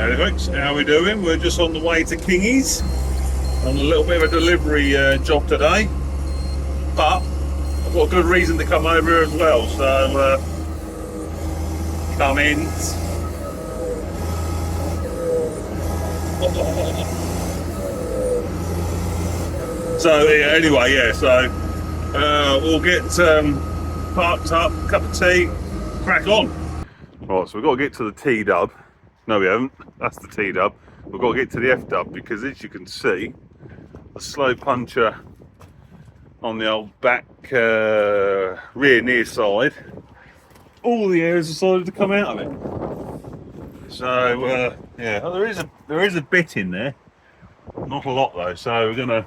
Howdy folks, how are we doing? We're just on the way to Kingies on a little bit of a delivery job today, but I've got a good reason to come over here as well, so come in. So yeah, anyway, yeah, so we'll get parked up, cup of tea, crack on. Right, so we've got to get to the T-dub. No, we haven't. That's the T-dub. We've got to get to the F-dub because, as you can see, the slow puncher on the old back rear near side, all the air has decided to come out of it. So yeah, well, there is a bit in there, not a lot though. So we're gonna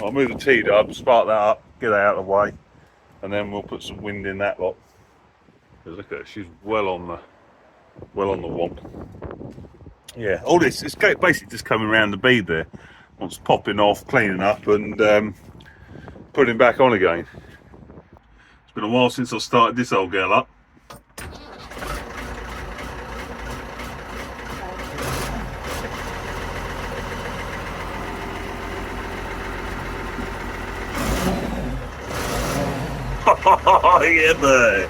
I'll move the T-dub, spark that up, get that out of the way, and then we'll put some wind in that lot. Look at her, she's well on the womp. Yeah, all this is basically just coming around the bead there. Once popping off, cleaning up, and putting back on again. It's been a while since I started this old girl up. Yeah, boy.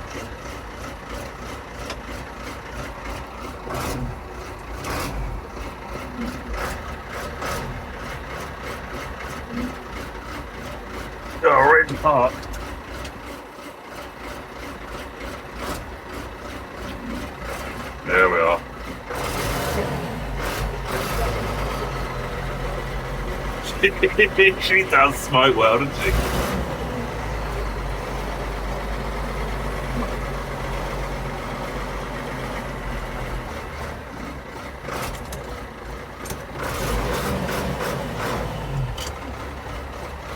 Already parked. There we are. She does smoke well, doesn't she?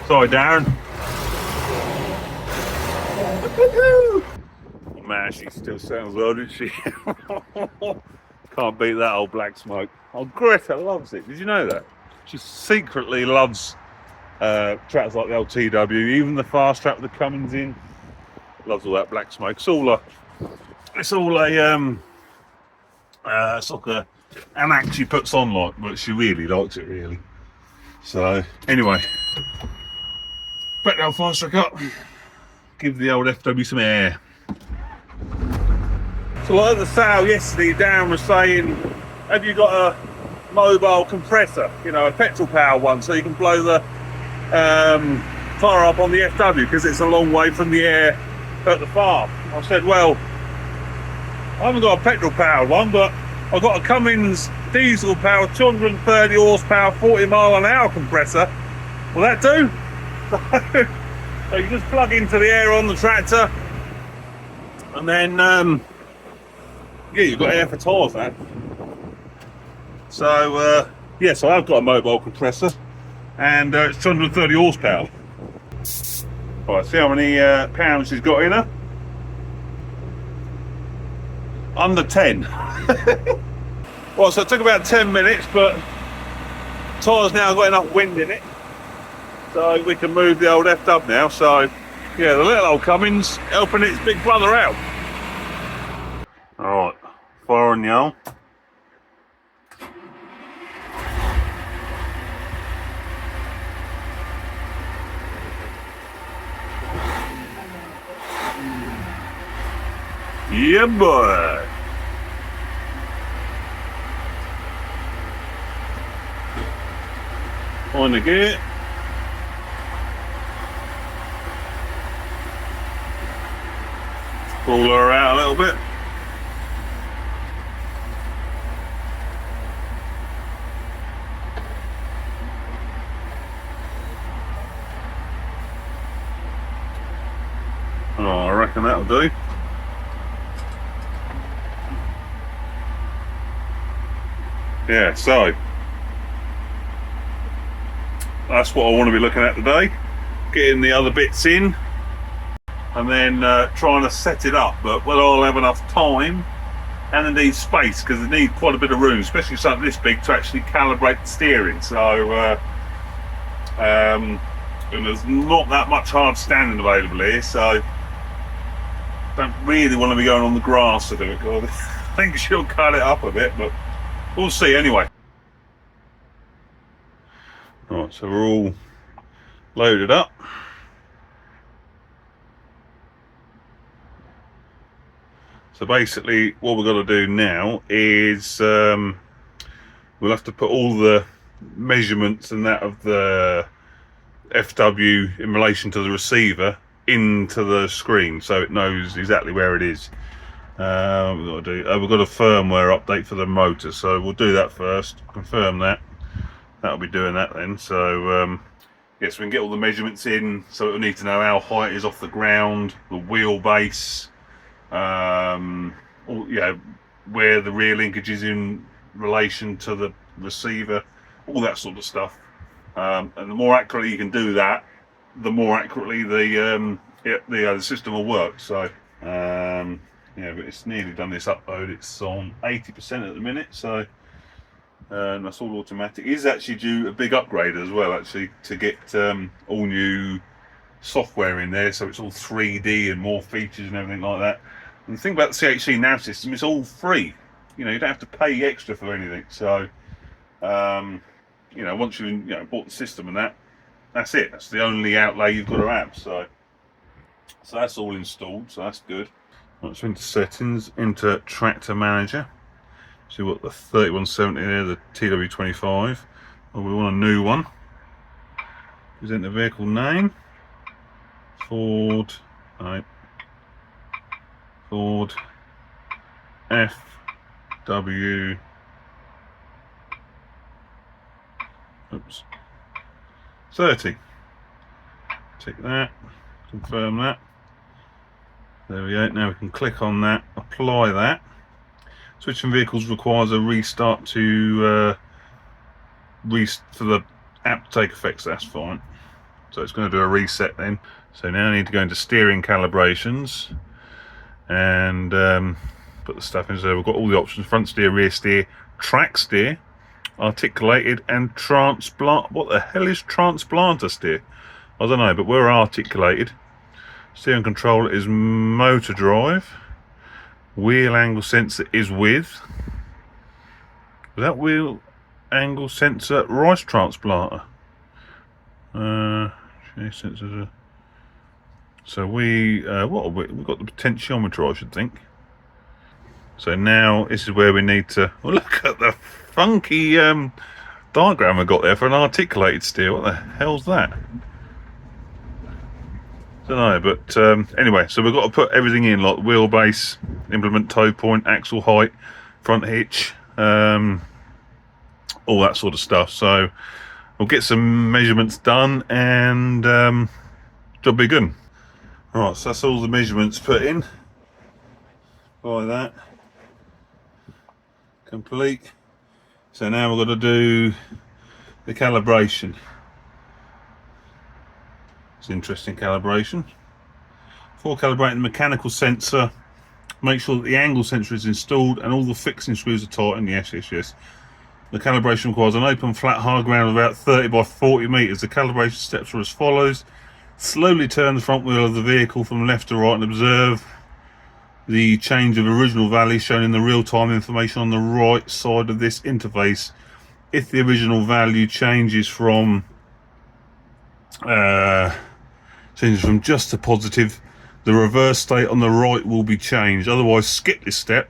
Sorry, Darren. Man, she still sounds well, doesn't she? Can't beat that old black smoke. Oh, Greta loves it. Did you know that? She secretly loves tracks like the old TW, even the Fastrac with the Cummins in. Loves all that black smoke. It's all a an act she puts on, like, but she really likes it, really. So anyway, back down Fastrac up. Give the old FW some air. So at the sale yesterday, Darren was saying, have you got a mobile compressor, you know, a petrol powered one, so you can blow the fire up on the FW because it's a long way from the air at the farm. I said, well, I haven't got a petrol powered one, but I've got a Cummins diesel powered 230 horsepower 40 mile an hour compressor. Will that do? So you just plug into the air on the tractor, and then yeah, you've got air for tyres. That. So yes, I have got a mobile compressor, and it's 230 horsepower. Right, see how many pounds she's got in her? Under 10. Well, so it took about 10 minutes, but tyre's now got enough wind in it, so we can move the old F-dub now. So yeah, the little old Cummins helping its big brother out. Alright, fire on the old. Yeah, boy. On the gate. Pull her out a little bit. Oh, I reckon that'll do. Yeah, so that's what I want to be looking at today. Getting the other bits in, and then trying to set it up. But whether I'll have enough time and indeed space, because they need quite a bit of room, especially something this big, to actually calibrate the steering. So and there's not that much hard standing available here, so don't really want to be going on the grass to do it, God. think she'll cut it up a bit, but we'll see anyway. Right, so we're all loaded up. So basically what we've got to do now is we'll have to put all the measurements and that of the FW in relation to the receiver into the screen so it knows exactly where it is. We've got a firmware update for the motor, so we'll do that first, confirm that. That'll be doing that then. So yes, we can get all the measurements in, so we'll need to know how high it is off the ground, the wheelbase, where the rear linkage is in relation to the receiver, all that sort of stuff. And the more accurately you can do that, the more accurately the system will work. So yeah, but it's nearly done this upload. It's on 80% at the minute, so that's all automatic. It is actually due a big upgrade as well, actually, to get all new software in there, so it's all 3D and more features and everything like that. And the thing about the CHC nav system, it's all free. You know, you don't have to pay extra for anything. So you know, once you bought the system and that's it. That's the only outlay you've got to have. So that's all installed. So that's good. Right, so into settings, into tractor manager. See what the 3170 there, the TW25. Well, we want a new one. Present the vehicle name. Ford FW. Oops. 30. Tick that. Confirm that. There we go. Now we can click on that. Apply that. Switching vehicles requires a restart for the app to take effect, so that's fine. So it's going to do a reset then. So now I need to go into steering calibrations and put the stuff in. So we've got all the options: front steer, rear steer, track steer, articulated, and transplant. What the hell is transplanter steer? I don't know, but we're articulated. Steering control is motor drive. Wheel angle sensor is with. Is that wheel angle sensor rice transplanter? Sensors. So we've got the potentiometer, I should think. So now this is where we need to look at the funky diagram I got there for an articulated steer. What the hell's that? Don't know, but anyway, so we've got to put everything in, like wheelbase, implement tow point, axle height, front hitch, all that sort of stuff. So we'll get some measurements done and job be good. Right, so that's all the measurements put in. By that. Complete. So now we've got to do the calibration. It's interesting calibration. Before calibrating the mechanical sensor, make sure that the angle sensor is installed and all the fixing screws are tightened. Yes. The calibration requires an open flat hard ground of about 30 by 40 meters. The calibration steps are as follows: slowly turn the front wheel of the vehicle from left to right and observe the change of original value shown in the real-time information on the right side of this interface. If the original value changes from just to positive, the reverse state on the right will be changed. Otherwise, skip this step.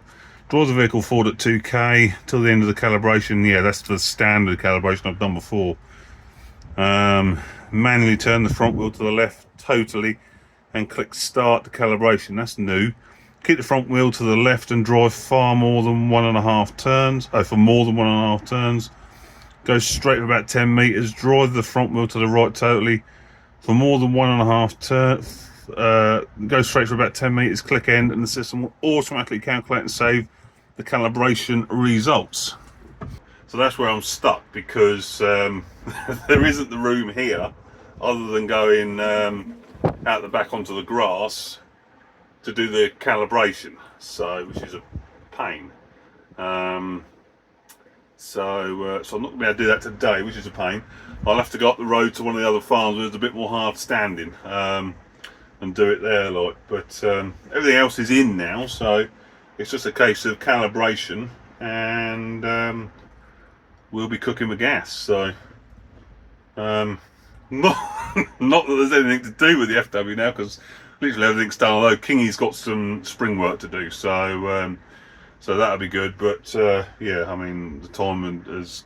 Drive the vehicle forward at 2k till the end of the calibration. Yeah, that's the standard calibration I've done before. Manually turn the front wheel to the left totally and click start the calibration. That's new. Keep the front wheel to the left and drive for more than 1.5 turns. Go straight for about 10 meters. Drive the front wheel to the right totally for more than 1.5 turns. Go straight for about 10 meters. Click end, and the system will automatically calculate and save the calibration results. So that's where I'm stuck, because there isn't the room here other than going out the back onto the grass to do the calibration, so which is a pain. So I'm not going to be able to do that today, which is a pain. I'll have to go up the road to one of the other farms where it's a bit more hard standing and do it there, like. But everything else is in now, so it's just a case of calibration, and we'll be cooking with gas. So not not that there's anything to do with the FW now, because literally everything's done, although Kingy's got some spring work to do, so so that'll be good. But yeah, I mean, the time has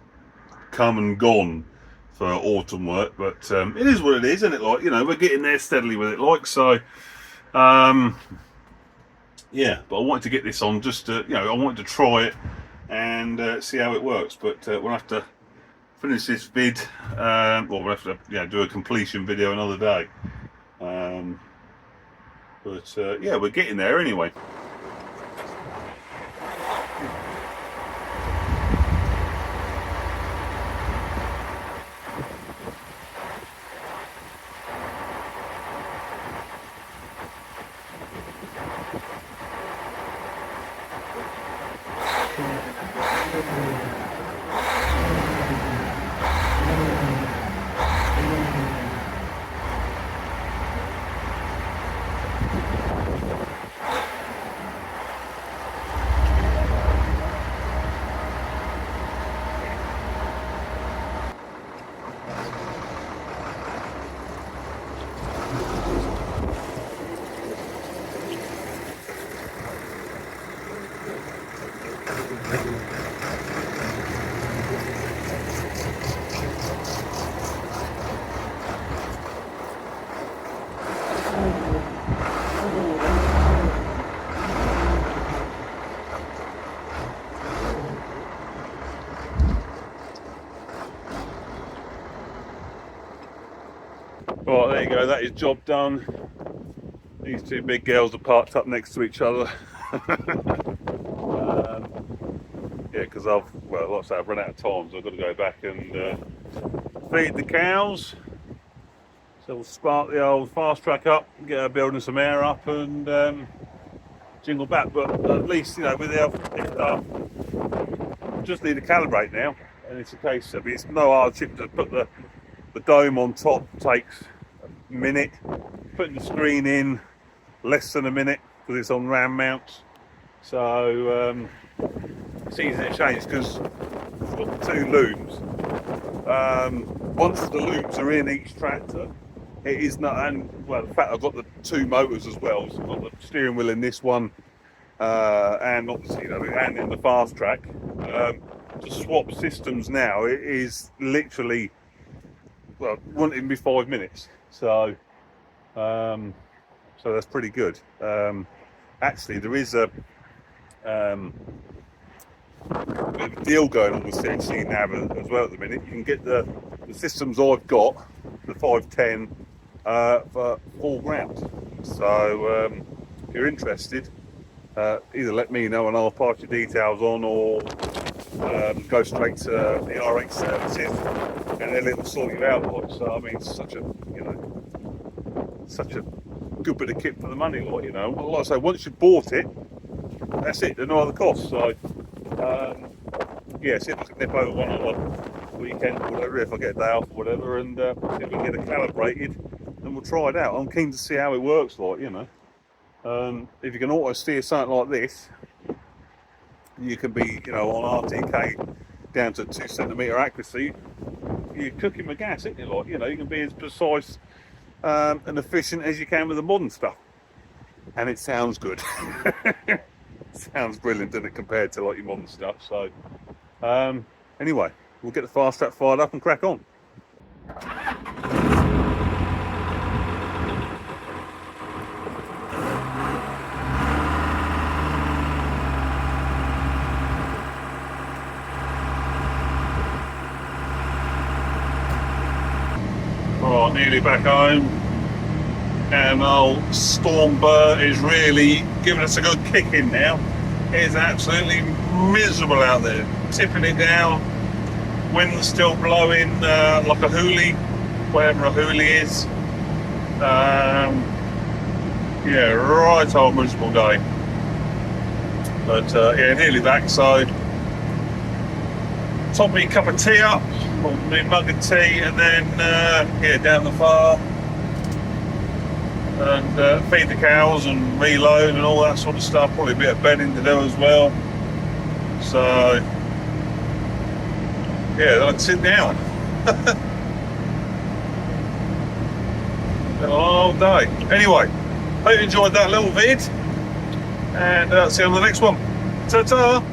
come and gone for autumn work, but it is what it is, isn't it? Like, you know, we're getting there steadily with it, like, so yeah. But I wanted to get this on just to, you know, I wanted to try it and see how it works. But we'll have to finish this vid, or we'll have to, yeah, do a completion video another day. But yeah, we're getting there anyway. Right, there you go, that is job done. These two big girls are parked up next to each other. Yeah, because like I say, I've run out of time, so I've got to go back and feed the cows. So we'll spark the old Fastrac up, get her building some air up, and jingle back. But at least, you know, with the picked up, just need to calibrate now, and it's a case of, it's no hardship to put the dome on top. Takes a minute. Putting the screen in, less than a minute, because it's on ram mounts. So it's easy to change because we've got the two looms. Once the looms are in each tractor, it is not, and well, in fact, I've got the two motors as well. So I've got the steering wheel in this one, and obviously, you know, and in the Fastrac. To swap systems now, it is literally, well, it wouldn't even be 5 minutes. So so that's pretty good. Actually, there is a bit of a deal going on with CHC Nav as well at the minute. You can get the systems I've got, the 510, for £4 grand. So if you're interested, either let me know and I'll pass your details on, or go straight to the RX services and then it'll sort you out. Like, so I mean, it's such a, you know, such a good bit of kit for the money, like, you know. Like I say, once you've bought it, that's it. There's no other costs. So yeah, see if I can nip over one on one weekend or whatever, if I get a day off or whatever, and see if we can get it calibrated, and we'll try it out. I'm keen to see how it works, like, you know. If you can auto steer something like this, you can be, you know, on RTK down to 2 centimetre accuracy. You're cooking with gas, isn't it? Like, you know, you can be as precise and efficient as you can with the modern stuff, and it sounds good. It sounds brilliant, doesn't it, compared to like your modern stuff. So anyway, we'll get the Fastrac fired up and crack on. Right, nearly back home, and old Stormbird is really giving us a good kick in now. It's absolutely miserable out there, tipping it down, wind's still blowing like a hoolie, whatever a hoolie is. Yeah, right old miserable day. But yeah, nearly back, so top me a cup of tea up, or me mug of tea, and then yeah, down the farm, and feed the cows and reload and all that sort of stuff. Probably a bit of bedding to do as well. So yeah, then I'd sit down. Been a long day. Anyway, hope you enjoyed that little vid, and see you on the next one. Ta-ta!